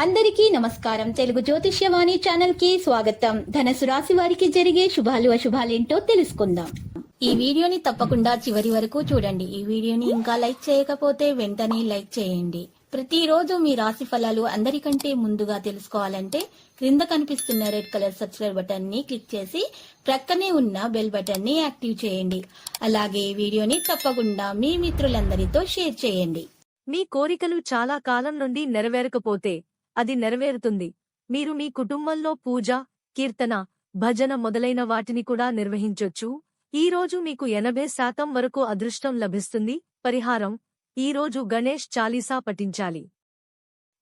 అందరికీ నమస్కారం. తెలుగు జ్యోతిష్యవాణి ఛానల్ కి స్వాగతం. ధనుసు రాశి వారికి జరిగే శుభాలు అశుభాలేంటో తెలుసుకుందాం. ఈ వీడియోని తప్పకుండా చివరి వరకు చూడండి. ఈ వీడియోని ఇంకా లైక్ చేయకపోతే వెంటనే లైక్ చేయండి. ప్రతిరోజు మీ రాశి ఫలాలు అందరికంటే ముందుగా తెలుసుకోవాలంటే క్రింద కనిపిస్తున్న రెడ్ కలర్ సబ్స్క్రైబ్ బటన్ ని క్లిక్ చేసి ప్రక్కనే ఉన్న బెల్ బటన్ ని యాక్టివ్ చేయండి. అలాగే ఈ వీడియోని తప్పకుండా మీ మిత్రులందరితో షేర్ చేయండి. మీ కోరికలు చాలా కాలం నుండి నెరవేరకపోతే అది నెరవేరుతుంది. మీరు మీ కుటుంబంలో పూజ, కీర్తన, భజన మొదలైన వాటిని కూడా నిర్వహించొచ్చు. ఈ రోజు మీకు 80% వరకు అదృష్టం లభిస్తుంది. పరిహారం: ఈ రోజు గణేష్ చాలీసా పఠించాలి.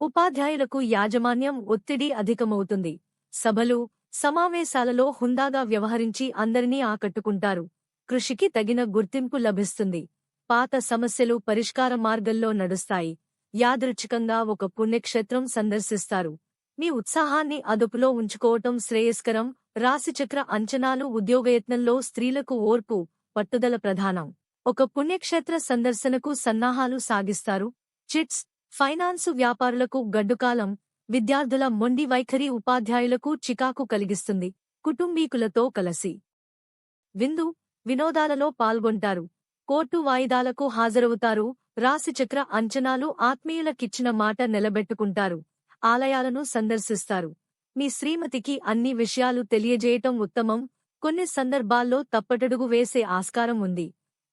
ఉపాధ్యాయులకు యాజమాన్యం ఒత్తిడి అధికమవుతుంది. సభలు, సమావేశాలలో హుందాగా వ్యవహరించి అందరినీ ఆకట్టుకుంటారు. కృషికి తగిన గుర్తింపు లభిస్తుంది. పాత సమస్యలు పరిష్కార మార్గంలో నడుస్తాయి. యాదృచ్ఛికంగా ఒక పుణ్యక్షేత్రం సందర్శిస్తారు. మీ ఉత్సాహాన్ని అదుపులో ఉంచుకోవటం శ్రేయస్కరం. రాశిచక్ర అంచనాలు: ఉద్యోగయత్నంలో స్త్రీలకు ఓర్పు, పట్టుదల ప్రధానం. ఒక పుణ్యక్షేత్ర సందర్శనకు సన్నాహాలు సాగిస్తారు. చిట్స్, ఫైనాన్సు వ్యాపారులకు గడ్డుకాలం. విద్యార్థుల మొండి వైఖరి ఉపాధ్యాయులకు చికాకు కలిగిస్తుంది. కుటుంబీకులతో కలసి విందు, వినోదాలలో పాల్గొంటారు. కోర్టు వాయిదాలకు హాజరవుతారు. రాశిచక్ర అంచనాలు: ఆత్మీయులకిచ్చిన మాట నిలబెట్టుకుంటారు. ఆలయాలను సందర్శిస్తారు. మీ శ్రీమతికి అన్ని విషయాలు తెలియజేయటం ఉత్తమం. కొన్ని సందర్భాల్లో తప్పటడుగు వేసే ఆస్కారం ఉంది.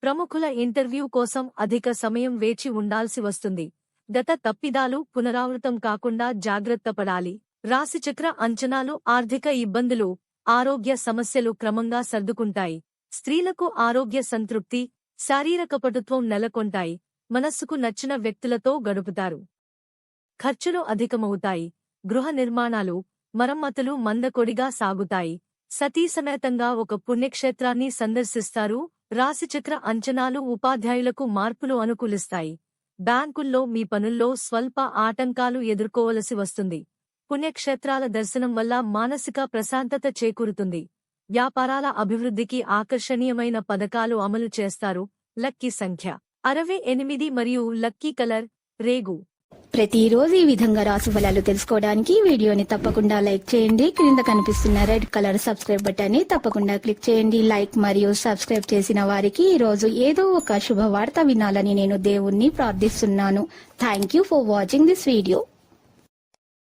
ప్రముఖుల ఇంటర్వ్యూ కోసం అధిక సమయం వేచి ఉండాల్సి వస్తుంది. గత తప్పిదాలు పునరావృతం కాకుండా జాగ్రత్త పడాలి. రాశిచక్ర అంచనాలు: ఆర్థిక ఇబ్బందులు, ఆరోగ్య సమస్యలు క్రమంగా సర్దుకుంటాయి. స్త్రీలకు ఆరోగ్య సంతృప్తి, శారీరక పటుత్వం నెలకొంటాయి. మనస్సుకు నచ్చిన వ్యక్తులతో గడుపుతారు. ఖర్చులు అధికమవుతాయి. గృహ నిర్మాణాలు, మరమ్మతులు మందకొడిగా సాగుతాయి. సతీసమేతంగా ఒక పుణ్యక్షేత్రాన్ని సందర్శిస్తారు. రాశిచక్ర అంచనాలు: ఉపాధ్యాయులకు మార్పులు అనుకూలిస్తాయి. బ్యాంకుల్లో మీ పనుల్లో స్వల్ప ఆటంకాలు ఎదుర్కోవలసి వస్తుంది. పుణ్యక్షేత్రాల దర్శనం వల్ల మానసిక ప్రశాంతత చేకూరుతుంది. వ్యాపారాల అభివృద్ధికి ఆకర్షణీయమైన పథకాలు అమలు చేస్తారు. లక్కీ సంఖ్య 68 మరియు లక్కీ కలర్ రేగు. ప్రతిరోజు ఈ విధంగా రాశి ఫలాలు తెలుసుకోవడానికి వీడియోని తప్పకుండా లైక్ చేయండి. క్రింద కనిపిస్తున్న రెడ్ కలర్ సబ్స్క్రైబ్ బటన్ ని తప్పకుండా క్లిక్ చేయండి. లైక్ మరియు సబ్స్క్రైబ్ చేసిన వారికి ఈ రోజు ఏదో ఒక శుభవార్త వినాలని నేను దేవుణ్ణి ప్రార్థిస్తున్నాను. Thank you for watching this video.